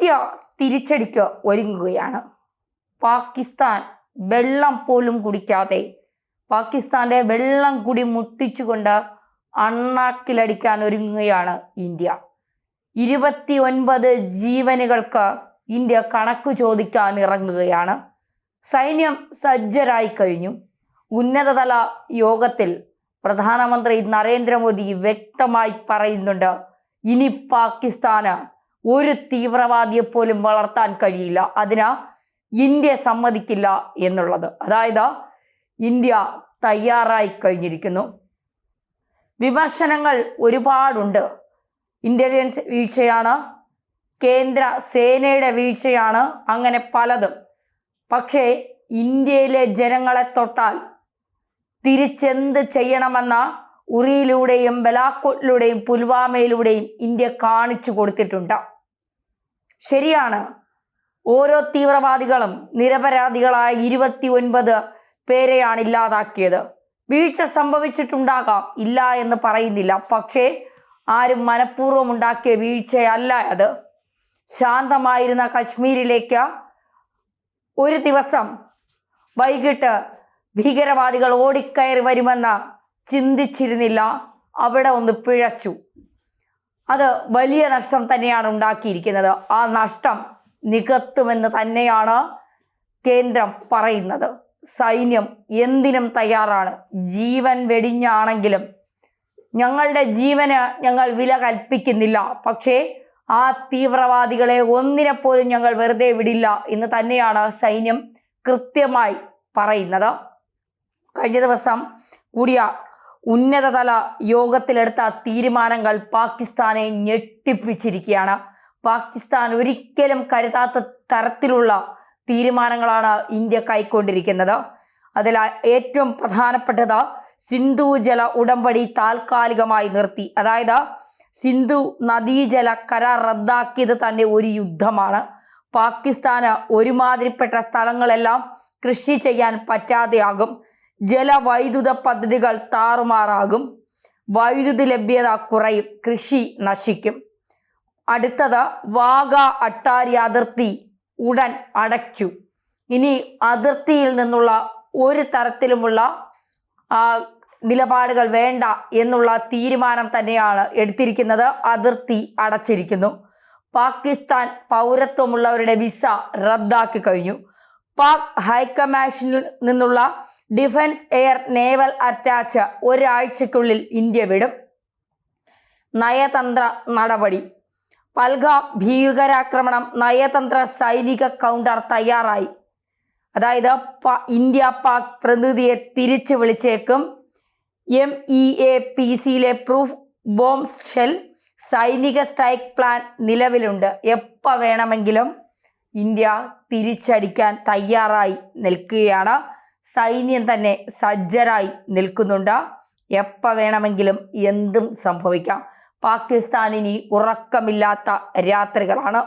India തിരിച്ചടിക്ക് ഒരുങ്ങുകയാണ്. പാകിസ്ഥാൻ വെള്ളം പോലും കുടിക്കാതെ, പാകിസ്ഥാന്റെ വെള്ളം കുടി മുട്ടിച്ചുകൊണ്ട് അണ്ണാക്കിലടിക്കാൻ ഒരുങ്ങുകയാണ് ഇന്ത്യ. 29 ജീവനുകൾക്ക് ഇന്ത്യ കണക്ക് ചോദിക്കാൻ ഇറങ്ങുകയാണ്. സൈന്യം സജ്ജരായി കഴിഞ്ഞു. ഉന്നതതല യോഗത്തിൽ പ്രധാനമന്ത്രി നരേന്ദ്രമോദി വ്യക്തമായി പറയുന്നുണ്ട്, ഇനി പാകിസ്ഥാന് ഒരു തീവ്രവാദിയെ പോലും വളർത്താൻ കഴിയില്ല, അതിന് ഇന്ത്യ സമ്മതിക്കില്ല എന്നുള്ളത്. അതായത് ഇന്ത്യ തയ്യാറായി കഴിഞ്ഞിരിക്കുന്നു. വിമർശനങ്ങൾ ഒരുപാടുണ്ട്. ഇന്റലിജൻസ് വീഴ്ചയാണ്, കേന്ദ്ര സേനയുടെ വീഴ്ചയാണ്, അങ്ങനെ പലതും. പക്ഷേ ഇന്ത്യയിലെ ജനങ്ങളെ തൊട്ടാൽ തിരിച്ചെന്ത് ചെയ്യണമെന്ന ഉറിയിലൂടെയും ബലാക്കോട്ടിലൂടെയും പുൽവാമയിലൂടെയും ഇന്ത്യ കാണിച്ചു കൊടുത്തിട്ടുണ്ട്. ശരിയാണ്, ഓരോ തീവ്രവാദികളും നിരപരാധികളായ 29 പേരെയാണ് ഇല്ലാതാക്കിയത്. വീഴ്ച സംഭവിച്ചിട്ടുണ്ടാകാം, ഇല്ല എന്ന് പറയുന്നില്ല. പക്ഷേ ആരും മനഃപൂർവ്വം ഉണ്ടാക്കിയ വീഴ്ചയല്ല അത്. ശാന്തമായിരുന്ന കശ്മീരിലേക്ക് ഒരു ദിവസം വൈകിട്ട് ഭീകരവാദികൾ ഓടിക്കയറി വരുമെന്ന് ചിന്തിച്ചിരുന്നില്ല. അവിടെ ഒന്ന് പിഴച്ചു. അത് വലിയ നഷ്ടം തന്നെയാണ് ഉണ്ടാക്കിയിരിക്കുന്നത്. ആ നഷ്ടം നികത്തുമെന്ന് തന്നെയാണ് കേന്ദ്രം പറയുന്നത്. സൈന്യം എന്തിനും തയ്യാറാണ്. ജീവൻ വെടിഞ്ഞാണെങ്കിലും ഞങ്ങളുടെ ജീവന് ഞങ്ങൾ വില കൽപ്പിക്കുന്നില്ല. പക്ഷേ ആ തീവ്രവാദികളെ ഒന്നിനെ പോലും ഞങ്ങൾ വെറുതെ വിടില്ല എന്ന് തന്നെയാണ് സൈന്യം കൃത്യമായി പറയുന്നത്. കഴിഞ്ഞ ദിവസം കൂടിയ ഉന്നതതല യോഗത്തിലെടുത്ത തീരുമാനങ്ങൾ പാകിസ്ഥാനെ ഞെട്ടിപ്പിച്ചിരിക്കുകയാണ്. പാകിസ്ഥാൻ ഒരിക്കലും കരുതാത്ത തരത്തിലുള്ള തീരുമാനങ്ങളാണ് ഇന്ത്യ കൈക്കൊണ്ടിരിക്കുന്നത്. അതിൽ ഏറ്റവും പ്രധാനപ്പെട്ടത് സിന്ധു ജല ഉടമ്പടി താൽക്കാലികമായി നിർത്തി. അതായത് സിന്ധു നദീജല കരാർ റദ്ദാക്കിയത് തന്നെ ഒരു യുദ്ധമാണ്. പാകിസ്ഥാന് ഒരുമാതിരിപ്പെട്ട സ്ഥലങ്ങളെല്ലാം കൃഷി ചെയ്യാൻ പറ്റാതെയാകും. ജലവൈദ്യുത പദ്ധതികൾ താറുമാറാകും. വൈദ്യുതി ലഭ്യത കുറയും. കൃഷി നശിക്കും. അടുത്തത് വാഗ അട്ടാരി അതിർത്തി ഉടൻ അടയ്ക്കൂ. ഇനി അതിർത്തിയിൽ നിന്നുള്ള ഒരു തരത്തിലുമുള്ള നിലപാടുകൾ വേണ്ട എന്നുള്ള തീരുമാനം തന്നെയാണ് എടുത്തിരിക്കുന്നത്. അതിർത്തി അടച്ചിരിക്കുന്നു. പാകിസ്ഥാൻ പൗരത്വമുള്ളവരുടെ വിസ റദ്ദാക്കി കഴിഞ്ഞു. പാക് ഹൈക്കമാൻഡിൽ നിന്നുള്ള ഡിഫൻസ് എയർ നേവൽ അറ്റാച്ച് ഒരാഴ്ചക്കുള്ളിൽ ഇന്ത്യ വിടും. നയതന്ത്ര നടപടി. പൽഗാം ഭീകരാക്രമണം നയതന്ത്ര സൈനിക കൗണ്ടർ തയ്യാറായി. അതായത് ഇന്ത്യ പാക് പ്രതിനിധിയെ തിരിച്ചു വിളിച്ചേക്കും. MEAPCയിലെ പ്രൂഫ് ബോംബ് ഷെൽ സൈനിക സ്ട്രൈക്ക് പ്ലാൻ നിലവിലുണ്ട്. എപ്പോൾ വേണമെങ്കിലും ഇന്ത്യ തിരിച്ചടിക്കാൻ തയ്യാറായി നിൽക്കുകയാണ്. സൈന്യം തന്നെ സജ്ജരായി നിൽക്കുന്നുണ്ട്. എപ്പോൾ വേണമെങ്കിലും എന്തും സംഭവിക്കാം. പാകിസ്ഥാനിനി ഉറക്കമില്ലാത്ത രാത്രികളാണ്.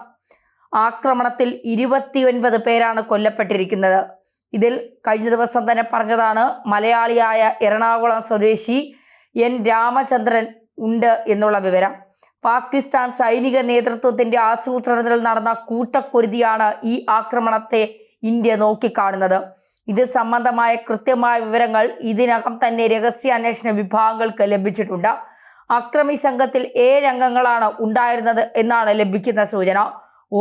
ആക്രമണത്തിൽ 29 പേരാണ് കൊല്ലപ്പെട്ടിരിക്കുന്നത്. ഇതിൽ കഴിഞ്ഞ ദിവസം തന്നെ പറഞ്ഞതാണ്, മലയാളിയായ എറണാകുളം സ്വദേശി N രാമചന്ദ്രൻ ഉണ്ട് എന്നുള്ള വിവരം. പാകിസ്ഥാൻ സൈനിക നേതൃത്വത്തിന്റെ ആസൂത്രണത്തിൽ നടന്ന കൂട്ടക്കുരുതിയാണ് ഈ ആക്രമണത്തെ ഇന്ത്യ നോക്കിക്കാണുന്നത്. ഇത് സംബന്ധമായ കൃത്യമായ വിവരങ്ങൾ ഇതിനകം തന്നെ രഹസ്യാന്വേഷണ വിഭാഗങ്ങൾക്ക് ലഭിച്ചിട്ടുണ്ട്. അക്രമി സംഘത്തിൽ 7 അംഗങ്ങളാണ് ഉണ്ടായിരുന്നത് എന്നാണ് ലഭിക്കുന്ന സൂചന.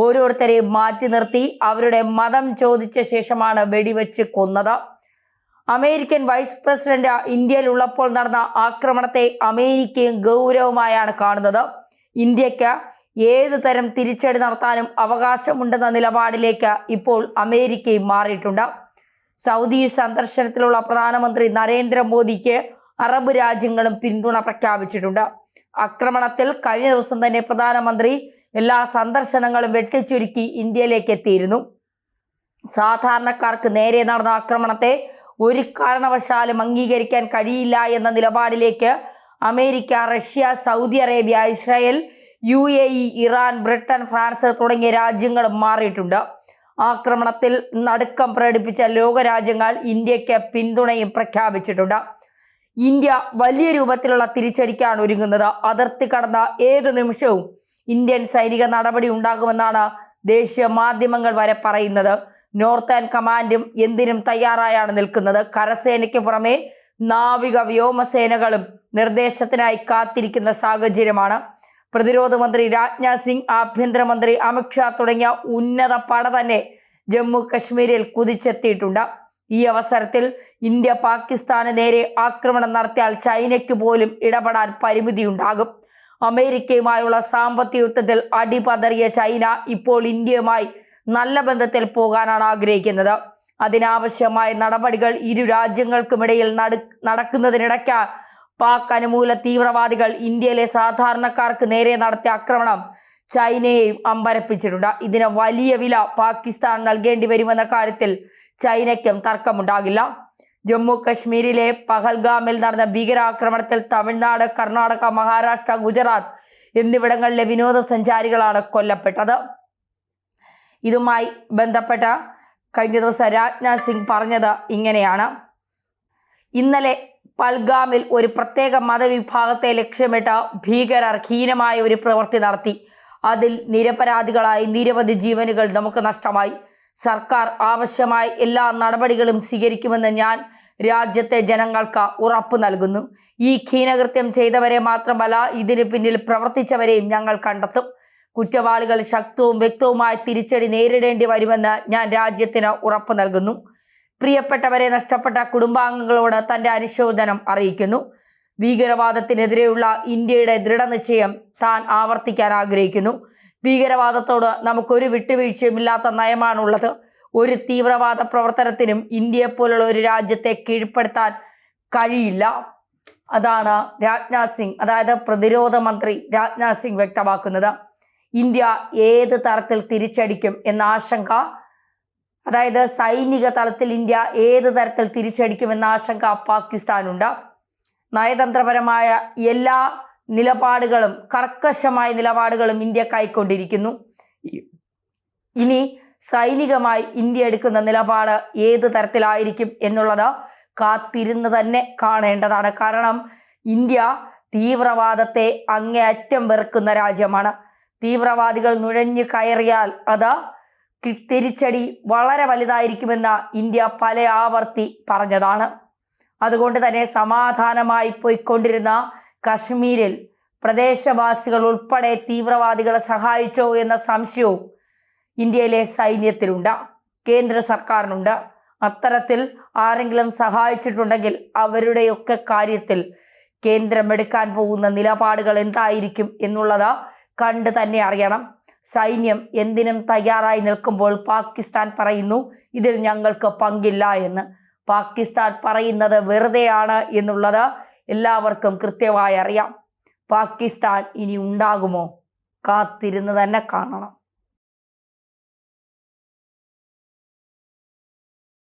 ഓരോരുത്തരെയും മാറ്റി നിർത്തി അവരുടെ മതം ചോദിച്ച ശേഷമാണ് വെടിവെച്ച് കൊന്നത്. അമേരിക്കൻ വൈസ് പ്രസിഡന്റ് ഇന്ത്യയിൽ ഉള്ളപ്പോൾ നടന്ന ആക്രമണത്തെ അമേരിക്കയും ഗൗരവമായാണ് കാണുന്നത്. ഇന്ത്യക്ക് ഏതു തരം തിരിച്ചടി നടത്താനും അവകാശമുണ്ടെന്ന നിലപാടിലേക്ക് ഇപ്പോൾ അമേരിക്കയും മാറിയിട്ടുണ്ട്. സൗദി സന്ദർശനത്തിലുള്ള പ്രധാനമന്ത്രി നരേന്ദ്രമോദിക്ക് അറബ് രാജ്യങ്ങളും പിന്തുണ പ്രഖ്യാപിച്ചിട്ടുണ്ട്. ആക്രമണത്തിൽ കഴിഞ്ഞ ദിവസം തന്നെ പ്രധാനമന്ത്രി എല്ലാ സന്ദർശനങ്ങളും വെട്ടിച്ചുരുക്കി ഇന്ത്യയിലേക്ക് എത്തിയിരുന്നു. സാധാരണക്കാർക്ക് നേരെ നടന്ന ആക്രമണത്തെ ഒരു കാരണവശാലും അംഗീകരിക്കാൻ കഴിയില്ല എന്ന നിലപാടിലേക്ക് America, Russia, Saudi Arabia, Israel, UAE, Iran, Britain, France തുടങ്ങിയ രാജ്യങ്ങളും മാറിയിട്ടുണ്ട്. ആക്രമണത്തിൽ നടുക്കം പ്രകടിപ്പിച്ച ലോകരാജ്യങ്ങൾ ഇന്ത്യക്ക് പിന്തുണയും പ്രഖ്യാപിച്ചിട്ടുണ്ട്. ഇന്ത്യ വലിയ രൂപത്തിലുള്ള തിരിച്ചടിക്കാണ് ഒരുങ്ങുന്നത്. അതിർത്തി കടന്ന ഏത് നിമിഷവും ഇന്ത്യൻ സൈനിക നടപടി ഉണ്ടാകുമെന്നാണ് ദേശീയ മാധ്യമങ്ങൾ വരെ പറയുന്നത്. നോർത്തേൺ കമാൻഡും എന്തിനും തയ്യാറായാണ് നിൽക്കുന്നത്. കരസേനയ്ക്ക് പുറമെ നാവിക വ്യോമസേനകളും നിർദ്ദേശത്തിനായി കാത്തിരിക്കുന്ന സാഹചര്യമാണ്. പ്രതിരോധ മന്ത്രി രാജ്നാഥ് സിംഗ്, ആഭ്യന്തരമന്ത്രി അമിത്ഷാ തുടങ്ങിയ ഉന്നത പട തന്നെ ജമ്മു കശ്മീരിൽ കുതിച്ചെത്തിയിട്ടുണ്ട്. ഈ അവസരത്തിൽ ഇന്ത്യ പാകിസ്ഥാന് നേരെ ആക്രമണം നടത്തിയാൽ ചൈനയ്ക്ക് പോലും ഇടപെടാൻ പരിമിതിയുണ്ടാകും. അമേരിക്കയുമായുള്ള സാമ്പത്തിക യുദ്ധത്തിൽ അടിപതറിയ ചൈന ഇപ്പോൾ ഇന്ത്യയുമായി നല്ല ബന്ധത്തിൽ പോകാനാണ് ആഗ്രഹിക്കുന്നത്. അതിനാവശ്യമായ നടപടികൾ ഇരു രാജ്യങ്ങൾക്കുമിടയിൽ നടക്കുന്നതിനിടയ്ക്ക് പാക് അനുകൂല തീവ്രവാദികൾ ഇന്ത്യയിലെ സാധാരണക്കാർക്ക് നേരെ നടത്തിയ ആക്രമണം ചൈനയെയും അമ്പരപ്പിച്ചിട്ടുണ്ട്. ഇതിന് വലിയ വില പാകിസ്ഥാൻ നൽകേണ്ടി വരുമെന്ന കാര്യത്തിൽ ചൈനയ്ക്കും തർക്കമുണ്ടാകില്ല. ജമ്മു കശ്മീരിലെ പഹൽഗാമിൽ നടന്ന ഭീകരാക്രമണത്തിൽ തമിഴ്നാട്, കർണാടക, മഹാരാഷ്ട്ര, ഗുജറാത്ത് എന്നിവിടങ്ങളിലെ വിനോദസഞ്ചാരികളാണ് കൊല്ലപ്പെട്ടത്. ഇതുമായി ബന്ധപ്പെട്ട കഴിഞ്ഞ ദിവസം രാജ്നാഥ് സിംഗ് പറഞ്ഞത് ഇങ്ങനെയാണ്: ഇന്നലെ പഹൽഗാമിൽ ഒരു പ്രത്യേക മതവിഭാഗത്തെ ലക്ഷ്യമിട്ട് ഭീകരർ ഹീനമായ ഒരു പ്രവൃത്തി നടത്തി. അതിൽ നിരപരാധികളായി നിരവധി ജീവനുകൾ നമുക്ക് നഷ്ടമായി. സർക്കാർ ആവശ്യമായ എല്ലാ നടപടികളും സ്വീകരിക്കുമെന്ന് ഞാൻ രാജ്യത്തെ ജനങ്ങൾക്ക് ഉറപ്പു നൽകുന്നു. ഈ ഹീനകൃത്യം ചെയ്തവരെ മാത്രമല്ല, ഇതിന് പിന്നിൽ പ്രവർത്തിച്ചവരെയും ഞങ്ങൾ കണ്ടെത്തും. കുറ്റവാളികൾ ശക്തവും വ്യക്തവുമായ തിരിച്ചടി നേരിടേണ്ടി വരുമെന്ന് ഞാൻ രാജ്യത്തിന് ഉറപ്പു നൽകുന്നു. പ്രിയപ്പെട്ടവരെ നഷ്ടപ്പെട്ട കുടുംബാംഗങ്ങളോട് തന്റെ അനുശോചനം അറിയിക്കുന്നു. ഭീകരവാദത്തിനെതിരെയുള്ള ഇന്ത്യയുടെ ദൃഢനിശ്ചയം താൻ ആവർത്തിക്കാൻ ആഗ്രഹിക്കുന്നു. ഭീകരവാദത്തോട് നമുക്കൊരു വിട്ടുവീഴ്ചയുമില്ലാത്ത നയമാണുള്ളത്. ഒരു തീവ്രവാദ പ്രവർത്തനത്തിനും ഇന്ത്യയെപ്പോലുള്ള ഒരു രാജ്യത്തെ കീഴ്പ്പെടുത്താൻ കഴിയില്ല. അതാണ് രാജ്നാഥ് സിംഗ്, അതായത് പ്രതിരോധ മന്ത്രി രാജ്നാഥ് സിംഗ് വ്യക്തമാക്കുന്നത്. ഇന്ത്യ ഏത് തരത്തിൽ തിരിച്ചടിക്കും എന്ന ആശങ്ക, അതായത് സൈനിക തലത്തിൽ ഇന്ത്യ ഏത് തരത്തിൽ തിരിച്ചടിക്കുമെന്ന ആശങ്ക പാകിസ്ഥാനുണ്ട്. നയതന്ത്രപരമായ എല്ലാ നിലപാടുകളും, കർക്കശമായ നിലപാടുകളും ഇന്ത്യ കൈക്കൊണ്ടിരിക്കുന്നു. ഇനി സൈനികമായി ഇന്ത്യ എടുക്കുന്ന നിലപാട് ഏത് തരത്തിലായിരിക്കും എന്നുള്ളത് കാത്തിരുന്ന് തന്നെ കാണേണ്ടതാണ്. കാരണം ഇന്ത്യ തീവ്രവാദത്തെ അങ്ങേയറ്റം വെറുക്കുന്ന രാജ്യമാണ്. തീവ്രവാദികൾ നുഴഞ്ഞു കയറിയാൽ അത് തിരിച്ചടി വളരെ വലുതായിരിക്കുമെന്ന് ഇന്ത്യ പല ആവർത്തി പറഞ്ഞതാണ്. അതുകൊണ്ട് തന്നെ സമാധാനമായി പോയിക്കൊണ്ടിരുന്ന കശ്മീരിൽ പ്രദേശവാസികൾ ഉൾപ്പെടെ തീവ്രവാദികളെ സഹായിച്ചോ എന്ന സംശയവും ഇന്ത്യയിലെ സൈന്യത്തിലുണ്ട്, കേന്ദ്ര സർക്കാരിനുണ്ട്. അത്തരത്തിൽ ആരെങ്കിലും സഹായിച്ചിട്ടുണ്ടെങ്കിൽ അവരുടെയൊക്കെ കാര്യത്തിൽ കേന്ദ്രം എടുക്കാൻ പോകുന്ന നിലപാടുകൾ എന്തായിരിക്കും എന്നുള്ളത് കണ്ട് തന്നെ അറിയണം. സൈന്യം എന്തിനും തയ്യാറായി നിൽക്കുമ്പോൾ പാകിസ്ഥാൻ പറയുന്നു ഇതിൽ ഞങ്ങൾക്ക് പങ്കില്ല എന്ന്. പാകിസ്ഥാൻ പറയുന്നത് വെറുതെയാണ് എന്നുള്ളത് എല്ലാവർക്കും കൃത്യമായി അറിയാം. പാകിസ്ഥാൻ ഇനി ഉണ്ടാകുമോ? കാത്തിരുന്ന് തന്നെ കാണണം.